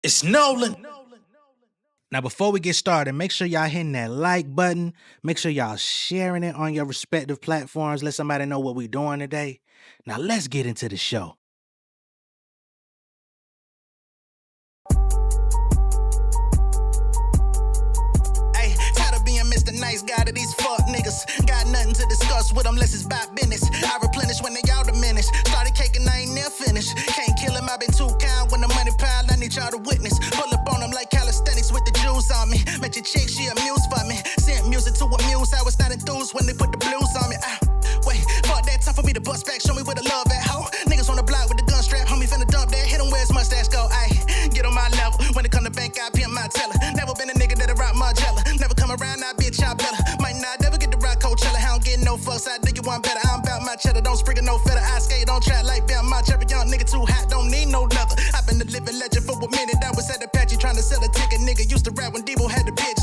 It's Nolan. Now, before we get started, make sure y'all hitting that like button. Make sure y'all sharing it on your respective platforms. Let somebody know what we're doing today. Now, let's get into the show. Hey, tired of being Mr. Nice Guy to these fuck niggas. Got nothing to discuss with them unless it's about business. I replenish when they all diminish. Started caking, I ain't near finished. Can't kill him, I been too kind. When the money pile, I need y'all to witness. Pull up on them like calisthenics with the jewels on me. Met your chick, she amused for me. Sent music to amuse. I was not enthused when they put the blues on me. Wait, fuck that, time for me to bust back. Show me where the love at, ho. Niggas on the block with the gun strap. Homie finna dump that. Hit him where his mustache go. Ayy, get on my level. When it come to bank, I pimp my teller. Never been a nigga that'll rock Margiela. Never come around, I be a child better. Might not ever get the rock Coachella. I don't get no fucks, I think you want better. I'm about my cheddar, don't sprinkle no feather. I skate on track like Bam, my cherry young nigga too hot, don't need no leather. I've been a living legend for a minute. I was at Apache trying to sell a ticket. Nigga used to rap when Debo had the pitch.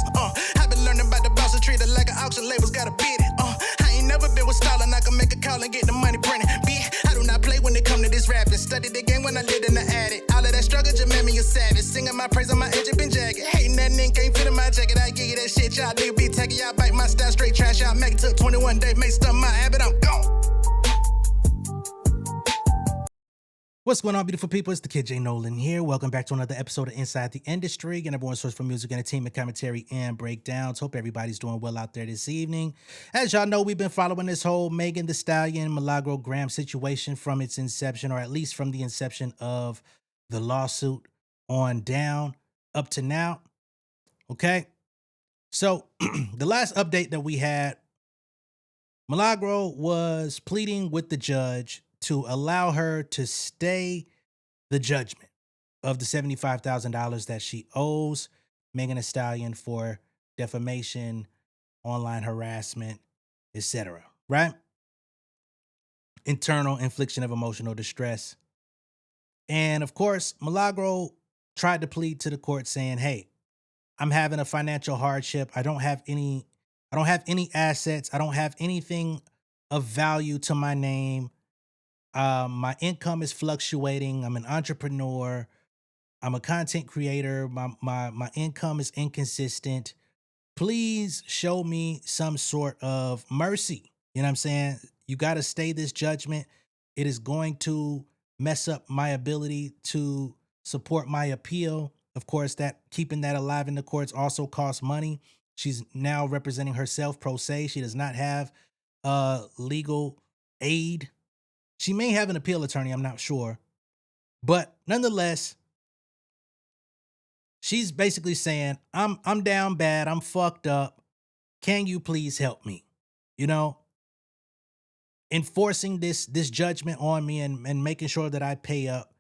I've been learning about the boss and treat it like an auction. Labels gotta bid it. I ain't never been with Stallion. I can make a call and get the money printed. Bitch, I do not play when it come to this rapping. Studied the game when I lived in the attic. All of that struggle just made me a savage. Singing my praise on my edge, been jagged. Hating that nigga ain't fit in my jacket. I give you that shit, y'all nigga be tagging. Y'all bite my style straight trash. Y'all make it took 21 days, may stun my habit. I'm gone. What's going on, beautiful people? It's the kid J Nolan here. Welcome back to another episode of Inside the Industry, your number one source for music, entertainment, commentary, and breakdowns. Hope everybody's doing well out there this evening. As y'all know, we've been following this whole Megan Thee Stallion, Milagro Graham situation from its inception, or at least from the inception of the lawsuit on down up to now. Okay? So, the last update that we had, Milagro was pleading with the judge to allow her to stay the judgment of the $75,000 that she owes Megan Thee Stallion for defamation, online harassment, etc. Right? Internal infliction of emotional distress. And of course, Milagro tried to plead to the court saying, hey, I'm having a financial hardship. I don't have any assets. I don't have anything of value to my name. My income is fluctuating. I'm an entrepreneur. I'm a content creator. My income is inconsistent. Please show me some sort of mercy. You know what I'm saying? You got to stay this judgment. It is going to mess up my ability to support my appeal. Of course, that keeping that alive in the courts also costs money. She's now representing herself pro se. She does not have legal aid. She may have an appeal attorney, I'm not sure. But nonetheless, she's basically saying, I'm down bad, I'm fucked up. Can you please help me? You know, enforcing this judgment on me and making sure that I pay up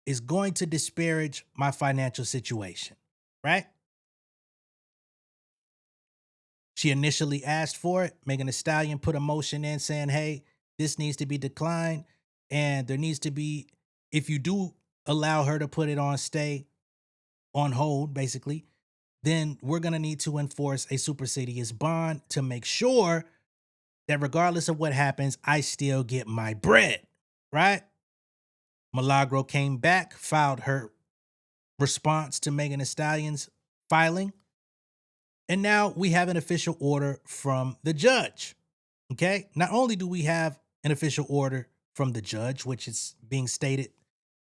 is going to disparage my financial situation, right? She initially asked for it. Megan Thee Stallion put a motion in saying, hey, this needs to be declined. And there needs to be, if you do allow her to put it on stay, on hold, basically, then we're going to need to enforce a supersedeas bond to make sure that regardless of what happens, I still get my bread, right? Milagro came back, filed her response to Megan Thee Stallion's filing. And now we have an official order from the judge, okay? Not only do we have an official order from the judge, which is being stated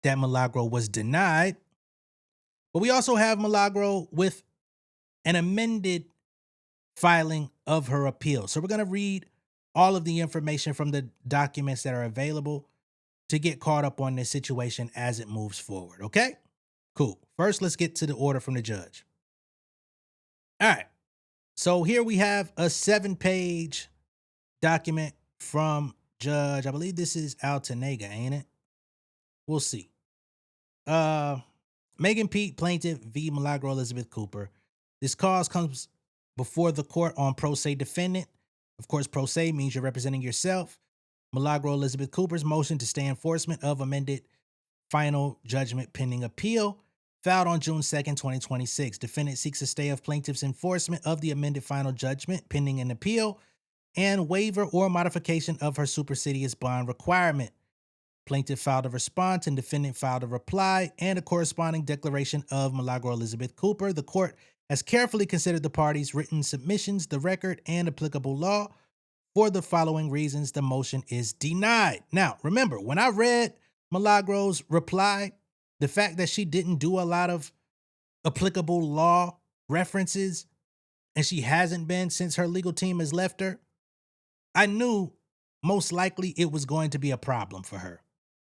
that Milagro was denied, but we also have Milagro with an amended filing of her appeal. So we're going to read all of the information from the documents that are available to get caught up on this situation as it moves forward, okay? Cool. First, let's get to the order from the judge. All right. So here we have a 7-page document from Judge, I believe this is Altanega, ain't it? We'll see. Megan Pete, plaintiff v. Milagro Elizabeth Cooper. This cause comes before the court on pro se defendant. Of course, pro se means you're representing yourself. Milagro Elizabeth Cooper's motion to stay enforcement of amended final judgment pending appeal, filed on June 2nd, 2026. Defendant seeks a stay of plaintiff's enforcement of the amended final judgment pending an appeal and waiver or modification of her supersedeas bond requirement. Plaintiff filed a response and defendant filed a reply and a corresponding declaration of Milagro Elizabeth Cooper. The court has carefully considered the parties' written submissions, the record, and applicable law. For the following reasons, the motion is denied. Now, remember, when I read Milagro's reply, the fact that she didn't do a lot of applicable law references and she hasn't been since her legal team has left her, I knew most likely it was going to be a problem for her,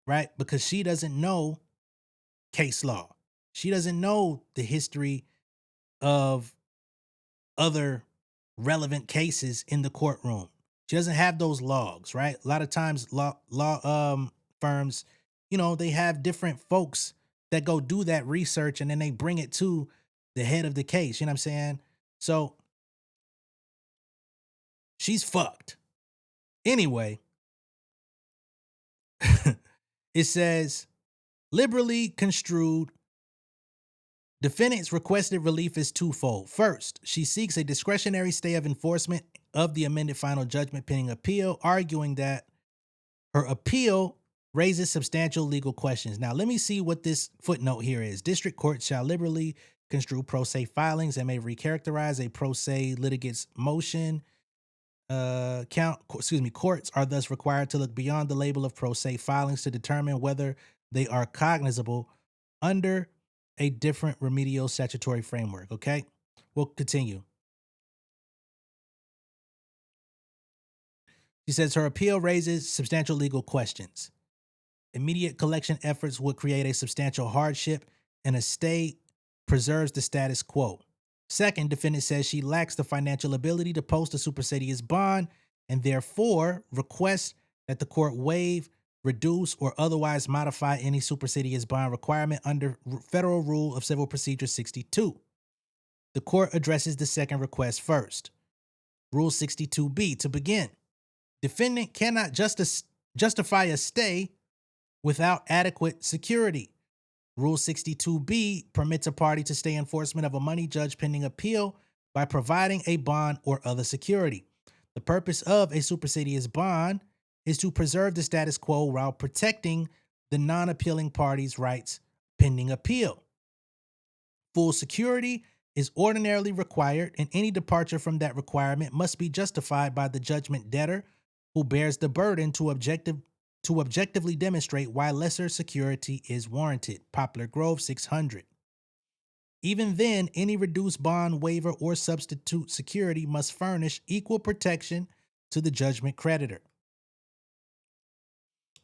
right? Because she doesn't know case law. She doesn't know the history of other relevant cases in the courtroom. She doesn't have those logs, right? A lot of times law firms, they have different folks that go do that research and then they bring it to the head of the case, you know what I'm saying? So she's fucked. Anyway, it says liberally construed. Defendant's requested relief is twofold. First, she seeks a discretionary stay of enforcement of the amended final judgment pending appeal, arguing that her appeal raises substantial legal questions. Now, let me see what this footnote here is. District court shall liberally construe pro se filings and may recharacterize a pro se litigant's motion. Courts are thus required to look beyond the label of pro se filings to determine whether they are cognizable under a different remedial statutory framework. Okay, we'll continue. She says her appeal raises substantial legal questions. Immediate collection efforts would create a substantial hardship, and a stay preserves the status quo. Second, defendant says she lacks the financial ability to post a supersedious bond and therefore requests that the court waive, reduce, or otherwise modify any supersedious bond requirement under Federal Rule of Civil Procedure 62. The court addresses the second request first. Rule 62B, to begin, defendant cannot justify a stay without adequate security. Rule 62B permits a party to stay enforcement of a money judgment pending appeal by providing a bond or other security. The purpose of a supersedious bond is to preserve the status quo while protecting the non-appealing party's rights pending appeal. Full security is ordinarily required, and any departure from that requirement must be justified by the judgment debtor, who bears the burden to objectively demonstrate why lesser security is warranted. Poplar Grove 600. Even then, any reduced bond, waiver, or substitute security must furnish equal protection to the judgment creditor.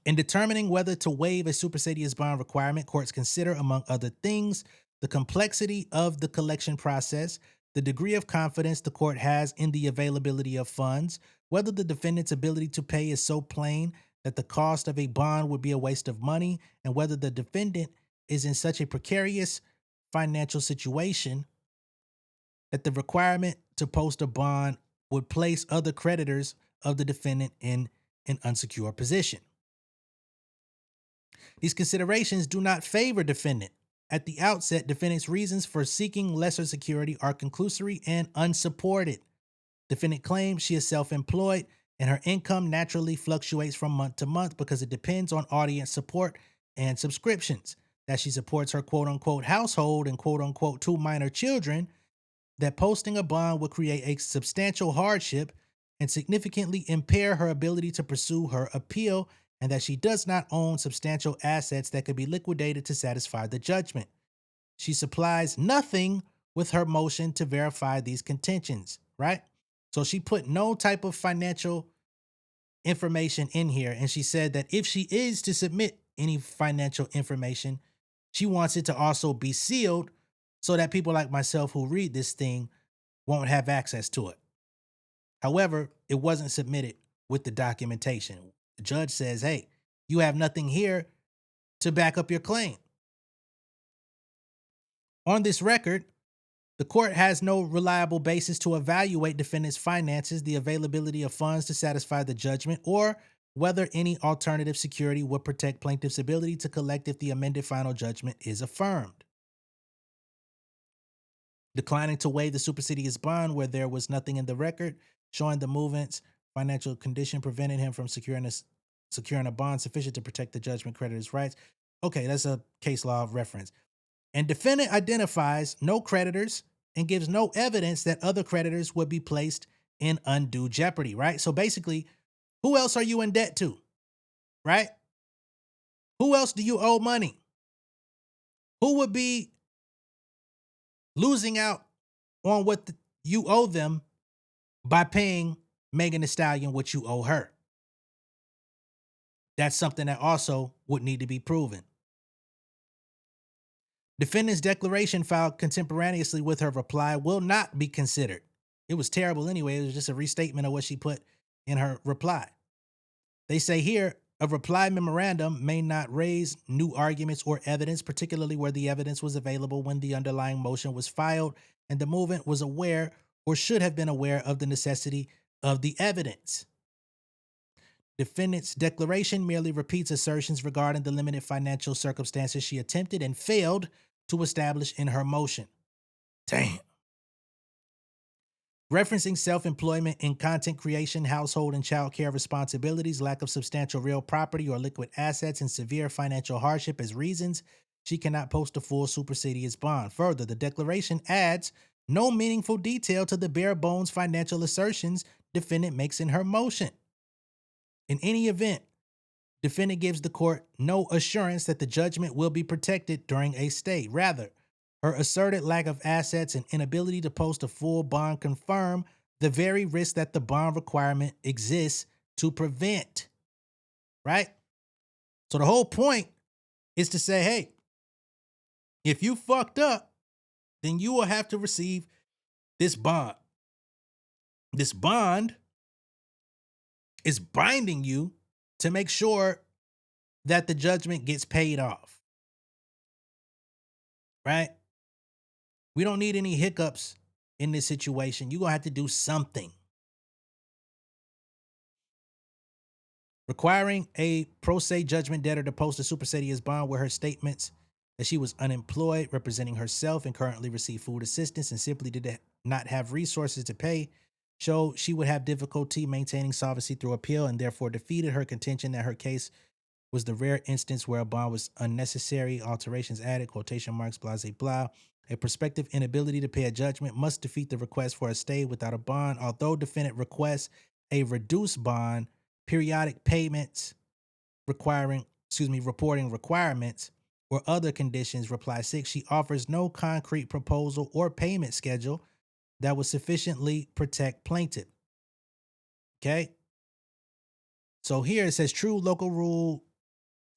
In determining whether to waive a supersedious bond requirement, courts consider, among other things, the complexity of the collection process, the degree of confidence the court has in the availability of funds, whether the defendant's ability to pay is so plain that the cost of a bond would be a waste of money, and whether the defendant is in such a precarious financial situation that the requirement to post a bond would place other creditors of the defendant in an unsecured position. These considerations do not favor defendant. At the outset, defendant's reasons for seeking lesser security are conclusory and unsupported. Defendant claims she is self-employed and her income naturally fluctuates from month to month because it depends on audience support and subscriptions, that she supports her quote-unquote household and quote-unquote 2 minor children, that posting a bond would create a substantial hardship and significantly impair her ability to pursue her appeal, and that she does not own substantial assets that could be liquidated to satisfy the judgment. She supplies nothing with her motion to verify these contentions, right? So she put no type of financial information in here, and she said that if she is to submit any financial information, she wants it to also be sealed so that people like myself who read this thing won't have access to it. However, it wasn't submitted with the documentation. The judge says, hey, you have nothing here to back up your claim. On this record, the court has no reliable basis to evaluate defendant's finances, the availability of funds to satisfy the judgment, or whether any alternative security would protect plaintiff's ability to collect if the amended final judgment is affirmed. Declining to waive the supersedious bond where there was nothing in the record showing the movement's financial condition prevented him from securing securing a bond sufficient to protect the judgment creditor's rights. Okay, that's a case law reference. And defendant identifies no creditors and gives no evidence that other creditors would be placed in undue jeopardy, right? So basically, who else are you in debt to, right? Who else do you owe money? Who would be losing out on what you owe them by paying Megan Thee Stallion what you owe her? That's something that also would need to be proven. Defendant's declaration filed contemporaneously with her reply will not be considered. It was terrible anyway. It was just a restatement of what she put in her reply. They say here, a reply memorandum may not raise new arguments or evidence, particularly where the evidence was available when the underlying motion was filed and the movement was aware or should have been aware of the necessity of the evidence. Defendant's declaration merely repeats assertions regarding the limited financial circumstances she attempted and failed to establish in her motion. Damn. Referencing self-employment in content creation, household and child care responsibilities, lack of substantial real property or liquid assets, and severe financial hardship as reasons, she cannot post a full supersedeas bond. Further, the declaration adds no meaningful detail to the bare bones financial assertions defendant makes in her motion. In any event, defendant gives the court no assurance that the judgment will be protected during a stay. Rather, her asserted lack of assets and inability to post a full bond confirm the very risk that the bond requirement exists to prevent. Right? So the whole point is to say, hey, if you fucked up, then you will have to receive this bond. This bond is binding you to make sure that the judgment gets paid off. Right? We don't need any hiccups in this situation. You're going to have to do something. Requiring a pro se judgment debtor to post a supersedeas bond where her statements that she was unemployed, representing herself, and currently received food assistance and simply did not have resources to pay showed she would have difficulty maintaining solvency through appeal and therefore defeated her contention that her case was the rare instance where a bond was unnecessary, alterations added, quotation marks, blah, blah, blah. A prospective inability to pay a judgment must defeat the request for a stay without a bond. Although defendant requests a reduced bond, periodic payments reporting requirements, or other conditions, reply 6, she offers no concrete proposal or payment schedule that would sufficiently protect plaintiff. Okay? So here it says true local rule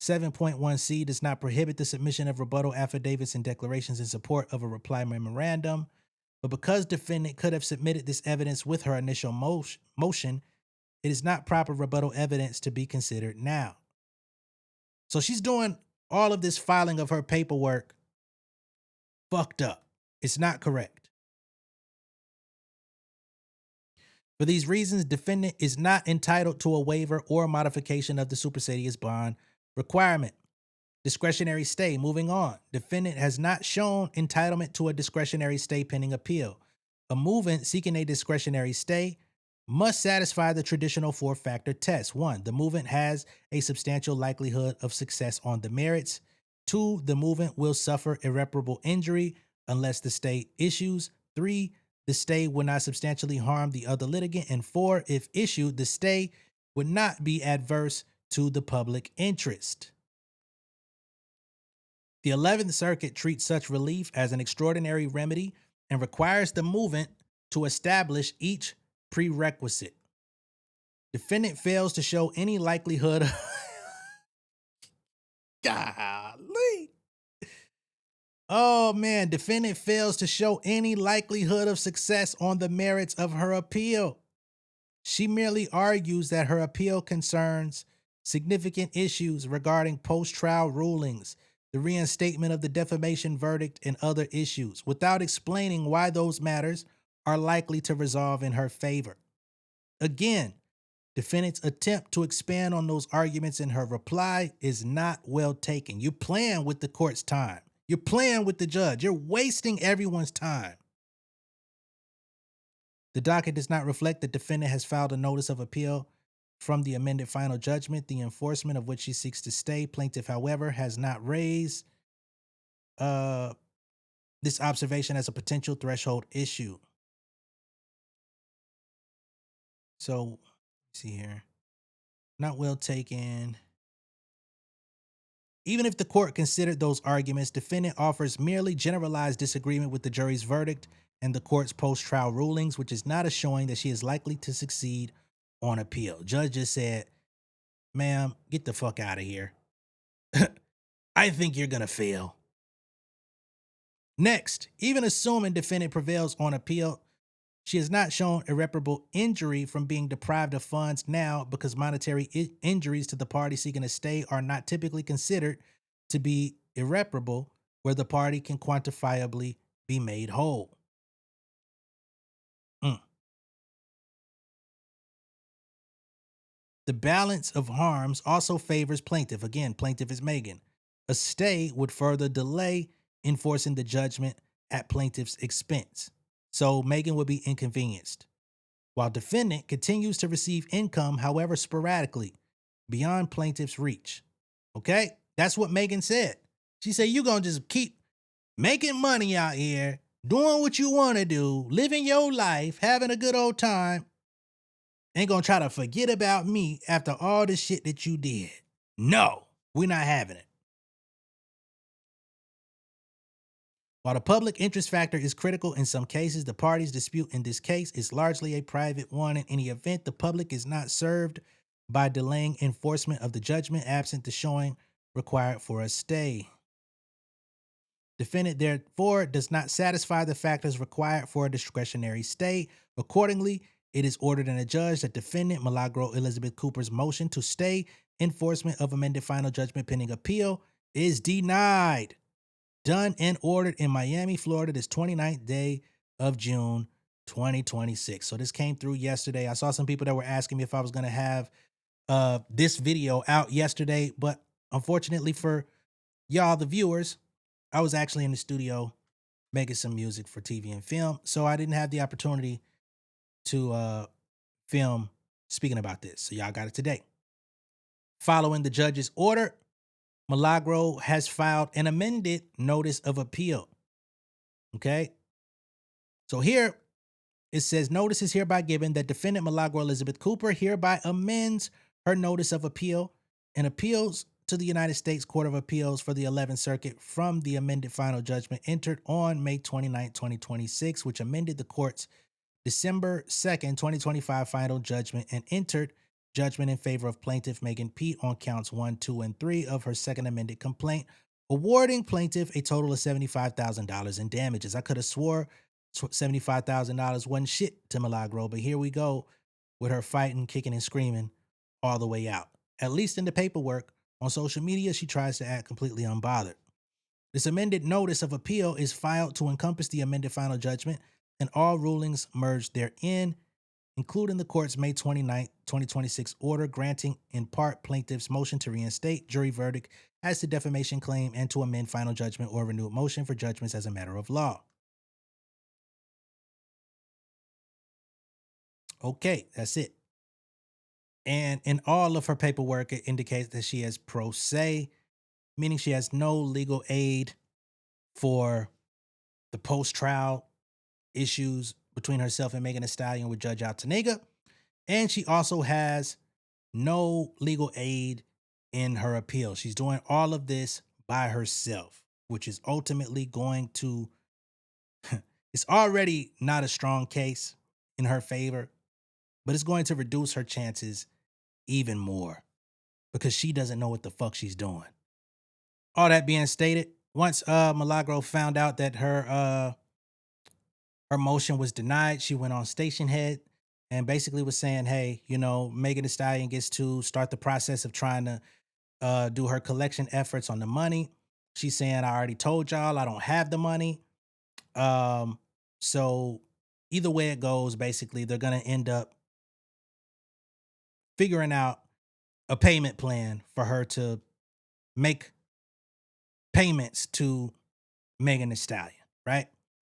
7.1c does not prohibit the submission of rebuttal affidavits and declarations in support of a reply memorandum, but because defendant could have submitted this evidence with her initial motion, it is not proper rebuttal evidence to be considered now. So she's doing all of this filing of her paperwork fucked up. It's not correct. For these reasons, defendant is not entitled to a waiver or modification of the supersedeas bond requirement. Discretionary stay. Moving on. Defendant has not shown entitlement to a discretionary stay pending appeal. A movement seeking a discretionary stay must satisfy the traditional 4-factor test. 1, the movement has a substantial likelihood of success on the merits. 2, the movement will suffer irreparable injury unless the stay issues. 3, the stay will not substantially harm the other litigant. And 4, if issued, the stay would not be adverse to the public interest. The 11th Circuit treats such relief as an extraordinary remedy and requires the movement to establish each prerequisite. Defendant fails to show any likelihood of golly. Oh man, defendant fails to show any likelihood of success on the merits of her appeal. She merely argues that her appeal concerns significant issues regarding post-trial rulings, the reinstatement of the defamation verdict, and other issues, without explaining why those matters are likely to resolve in her favor. Again, defendant's attempt to expand on those arguments in her reply is not well taken. You're playing with the court's time. You're playing with the judge. You're wasting everyone's time. The docket does not reflect the defendant has filed a notice of appeal from the amended final judgment, the enforcement of which she seeks to stay. Plaintiff, however, has not raised this observation as a potential threshold issue. So, let's see here. Not well taken. Even if the court considered those arguments, defendant offers merely generalized disagreement with the jury's verdict and the court's post-trial rulings, which is not a showing that she is likely to succeed on appeal. Judge just said, ma'am, get the fuck out of here. I think you're going to fail. Next, even assuming defendant prevails on appeal, she has not shown irreparable injury from being deprived of funds now because monetary injuries to the party seeking a stay are not typically considered to be irreparable, where the party can quantifiably be made whole. The balance of harms also favors plaintiff. Again, plaintiff is Megan. A stay would further delay enforcing the judgment at plaintiff's expense. So Megan would be inconvenienced, while defendant continues to receive income, however sporadically, beyond plaintiff's reach. Okay? That's what Megan said. She said, you're going to just keep making money out here, doing what you want to do, living your life, having a good old time, ain't going to try to forget about me after all the shit that you did. No, we're not having it. While the public interest factor is critical in some cases, the parties' dispute in this case is largely a private one. In any event, the public is not served by delaying enforcement of the judgment absent the showing required for a stay. Defendant, therefore, does not satisfy the factors required for a discretionary stay. Accordingly, it is ordered and adjudged that defendant Milagro Elizabeth Cooper's motion to stay enforcement of amended final judgment pending appeal is denied. Done and ordered in Miami, Florida, this 29th day of June, 2026. So this came through yesterday. I saw some people that were asking me if I was going to have this video out yesterday, but unfortunately for y'all, the viewers, I was actually in the studio making some music for TV and film, so I didn't have the opportunity to film speaking about this. So y'all got it today. Following the judge's order, Milagro has filed an amended notice of appeal. Okay. So here it says, notice is hereby given that defendant Milagro Elizabeth Cooper hereby amends her notice of appeal and appeals to the United States Court of Appeals for the 11th Circuit from the amended final judgment entered on May 29, 2026, which amended the court's December 2nd, 2025 final judgment and entered judgment in favor of plaintiff Megan P. on counts 1, 2, and 3 of her second amended complaint, awarding plaintiff a total of $75,000 in damages. I could have swore $75,000 wasn't shit to Milagro, but here we go with her fighting, kicking, and screaming all the way out. At least in the paperwork, on social media, she tries to act completely unbothered. This amended notice of appeal is filed to encompass the amended final judgment and all rulings merged therein, including the court's May 29, 2026 order granting in part plaintiff's motion to reinstate jury verdict as to defamation claim and to amend final judgment or renew motion for judgments as a matter of law. Okay, that's it. And in all of her paperwork, it indicates that she has pro se, meaning she has no legal aid for the post-trial issues between herself and Megan Thee Stallion with Judge Altanega. And she also has no legal aid in her appeal. She's doing all of this by herself, which is ultimately going to, it's already not a strong case in her favor, but it's going to reduce her chances even more because she doesn't know what the fuck she's doing. All that being stated, once Milagro found out that her motion was denied, she went on Station Head and basically was saying, hey, you know, Megan Thee Stallion gets to start the process of trying to do her collection efforts on the money. She's saying, I already told y'all I don't have the money. So either way it goes, basically, they're going to end up figuring out a payment plan for her to make payments to Megan Thee Stallion, right?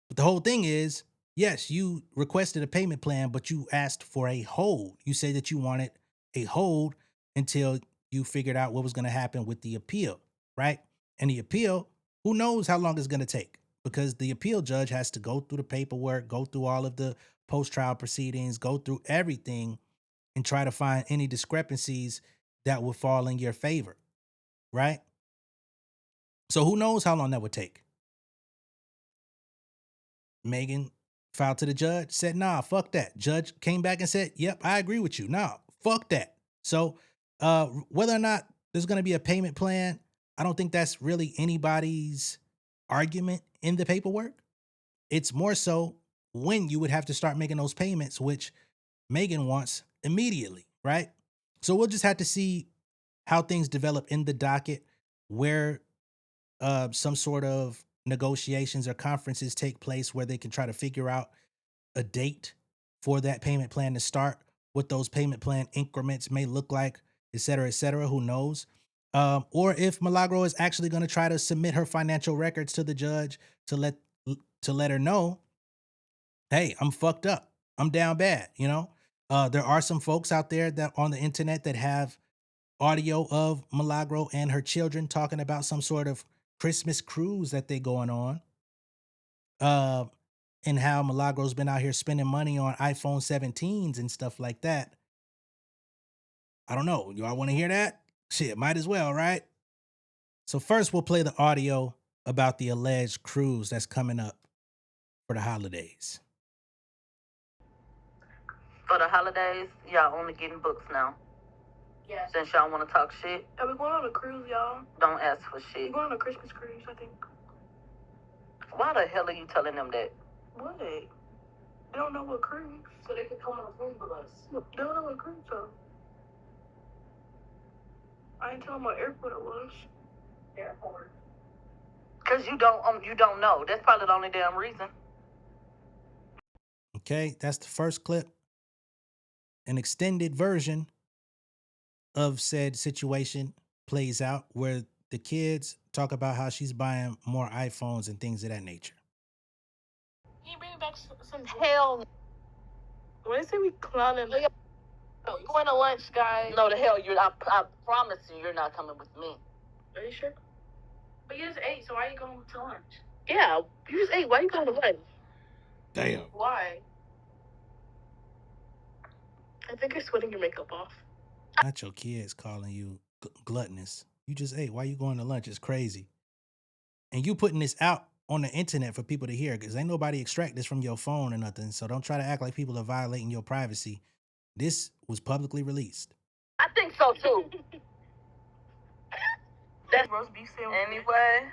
But the whole thing is, yes, you requested a payment plan, but you asked for a hold. You say that you wanted a hold until you figured out what was going to happen with the appeal, right? And the appeal, who knows how long it's going to take, because the appeal judge has to go through the paperwork, go through all of the post-trial proceedings, go through everything and try to find any discrepancies that would fall in your favor, right? So who knows how long that would take. Megan filed to the judge, said, nah, fuck that. Judge came back and said, yep, I agree with you. Nah, fuck that. So whether or not there's going to be a payment plan, I don't think that's really anybody's argument in the paperwork. It's more so when you would have to start making those payments, which Megan wants immediately, right? So we'll just have to see how things develop in the docket, where some sort of negotiations or conferences take place where they can try to figure out a date for that payment plan to start, what those payment plan increments may look like, et cetera, who knows? Or if Milagro is actually going to try to submit her financial records to the judge to let her know, hey, I'm fucked up. I'm down bad, you know? There are some folks out there that on the internet that have audio of Milagro and her children talking about some sort of Christmas cruise that they going on. Uh, and how Milagro's been out here spending money on iPhone 17s and stuff like that. I don't know. Y'all want to hear that? Shit, might as well, right? So first we'll play the audio about the alleged cruise that's coming up for the holidays. For the holidays, y'all only getting books now. Yeah. Since y'all want to talk shit, Are we going on a cruise, y'all? don't ask for We're shit. going on a Christmas cruise, I think. Why the hell are you telling them that? What? They don't know what cruise. So they could come on a cruise with us. They don't know what cruise is. I didn't tell them what airport it was. Airport. Cause you don't know. That's probably the only damn reason. Okay, that's the first clip. An extended version of said situation plays out where the kids talk about how she's buying more iPhones and things of that nature. Can you bring back some Hell When they say we clowning, Oh, we're going to lunch, guys. no, the hell I promise you're not coming with me. are you sure? But you just ate, so why are you going to lunch? Yeah, you just ate. Why you going to lunch? Damn. Why? I think you're sweating your makeup off. Not your kids calling you gluttonous. You just ate. Why you going to lunch? It's crazy. And you putting this out on the internet for people to hear, because ain't nobody extract this from your phone or nothing. So don't try to act like people are violating your privacy. This was publicly released. I think so too. That's roast beef sandwich. Anyway,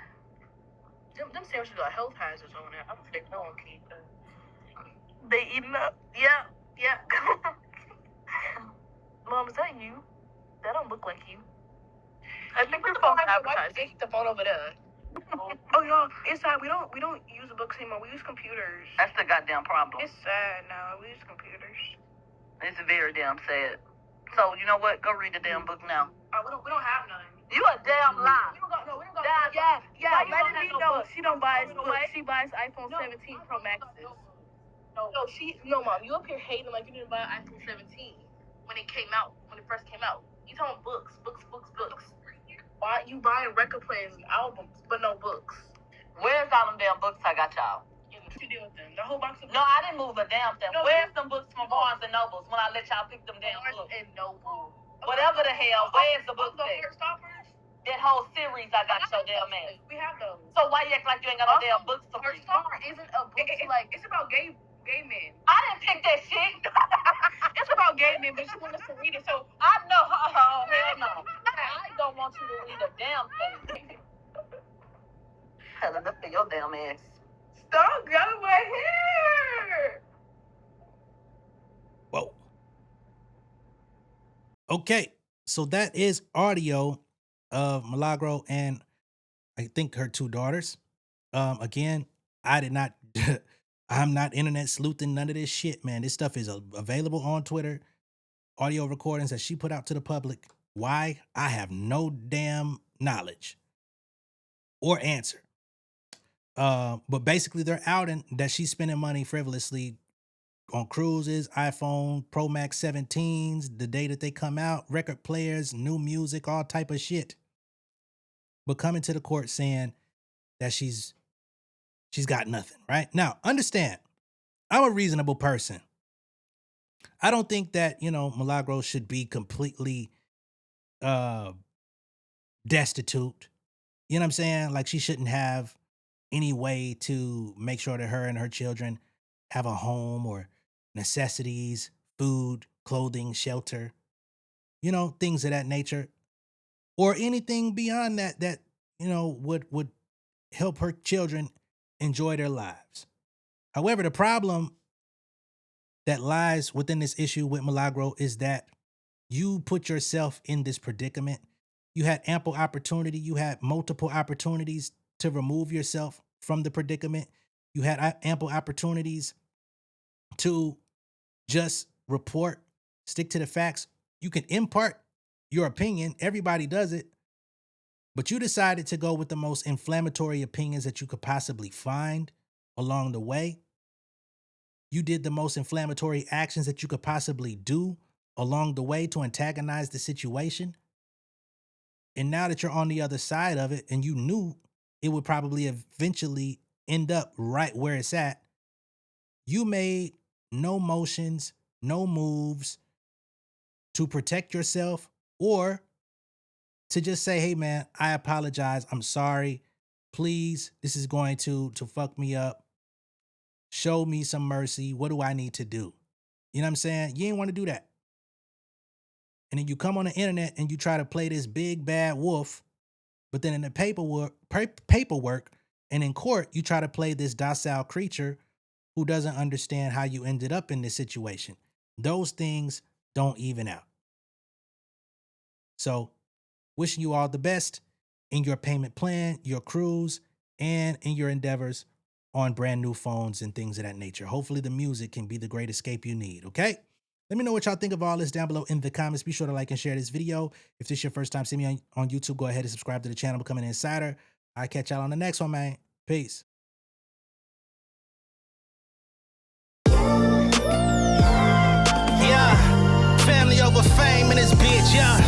Them sandwiches got health hazards on it. I don't think no one can eat them. they eating up. Yeah. Mom, is that you? That don't look like you. I think we're false advertising. Take the phone over there. Oh, y'all, inside we don't use books anymore. We use computers. That's the goddamn problem. It's sad now. We use computers. It's very damn sad. So you know what? Go read the damn book now. We don't have none. You a damn lie. We don't got no. Yeah. Yeah. Why you don't have no books? She don't buy You know books. what? She buys iPhone 17 Pro Maxes. No, Mom. You up here hating like you didn't buy iPhone 17 when it first came out. You talking books. Why you buying record players and albums, but no books? Where's all them damn books I got y'all? What you do with them? The whole box of No, I didn't move a damn thing. No, Where's them books from Barnes and Nobles when I let y'all pick them damn Barnes books? and Noble. Whatever the hell, where's the book The thing? Heartstoppers? That whole series I got your damn ass. We have those. So why you act like you ain't got no damn books to read? Heartstopper isn't a book. It's about gay men. I didn't pick that shit. It's about gay men, but she wants us to read it. So I know. Oh, hell no. I don't want you to read a damn thing. Hell, enough for your damn ass. stop grabbing my hair. Whoa. Okay, so that is audio of Milagro and I think her two daughters. Again, I did not. I'm not internet sleuthing none of this shit, man. This stuff is available on Twitter. Audio recordings that she put out to the public. Why? I have no damn knowledge or answer. But basically, they're outing that she's spending money frivolously on cruises, iPhone Pro Max 17s, the day that they come out, record players, new music, all type of shit. But coming to the court saying that she's got nothing, right? Now, understand, I'm a reasonable person. I don't think that, Milagro should be completely destitute. You know what I'm saying? Like, she shouldn't have any way to make sure that her and her children have a home or necessities, food, clothing, shelter, things of that nature, or anything beyond that would help her children enjoy their lives. However, the problem that lies within this issue with Milagro is that you put yourself in this predicament. You had ample opportunity. You had multiple opportunities to remove yourself from the predicament. You had ample opportunities to just report, stick to the facts. You can impart your opinion. Everybody does it. But you decided to go with the most inflammatory opinions that you could possibly find along the way. You did the most inflammatory actions that you could possibly do along the way to antagonize the situation. And now that you're on the other side of it and you knew it would probably eventually end up right where it's at, you made no motions, no moves to protect yourself or to just say, hey man, I apologize. I'm sorry. Please, this is going to fuck me up. Show me some mercy. What do I need to do? You know what I'm saying? You ain't want to do that. And then you come on the internet and you try to play this big bad wolf, but then in the paperwork and in court, you try to play this docile creature who doesn't understand how you ended up in this situation. Those things don't even out. So, wishing you all the best in your payment plan, your cruise, and in your endeavors on brand new phones and things of that nature. Hopefully the music can be the great escape you need, okay? Let me know what y'all think of all this down below in the comments. Be sure to like and share this video. If this is your first time seeing me on YouTube, go ahead and subscribe to the channel, become an insider. I'll catch y'all on the next one, man. Peace. Yeah, family over fame in this bitch, yeah.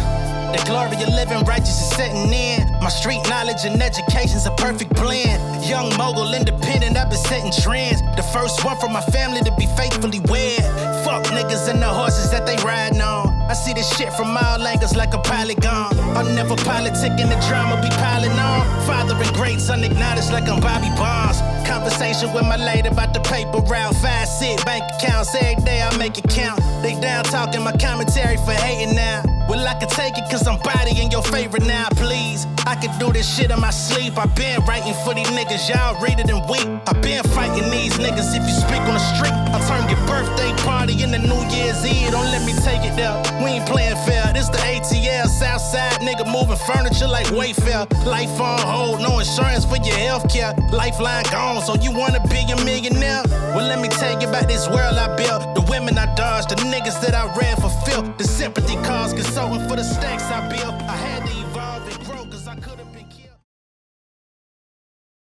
The glory of living righteous is setting in. My street knowledge and education's a perfect blend. Young mogul, independent, I've been setting trends. The first one from my family to be faithfully wed. Fuck niggas and the horses that they riding on. I see this shit from all angles like a polygon. I'm never politicking, the drama be piling on. Father and greats unacknowledged like I'm Bobby Bonds. Conversation with my lady about the paper route. 5 sit bank accounts, every day I make it count. They down talking my commentary for hating now. Well, I can take it cause I'm bodying your favorite now, please. I can do this shit in my sleep. I been writing for these niggas, y'all read it and weep. I been fighting these niggas if you speak on the street. I'll turn your birthday party into New Year's Eve. Don't let me take it there. We ain't playing fair. This the ATL, Southside nigga moving furniture like Wayfair. Life on hold, no insurance for your healthcare. Lifeline gone, so you wanna be a millionaire? Well, let me tell you about this world I built. The women I dodged, the niggas that I ran for filth. The sympathy calls, consulting for the stacks I built. I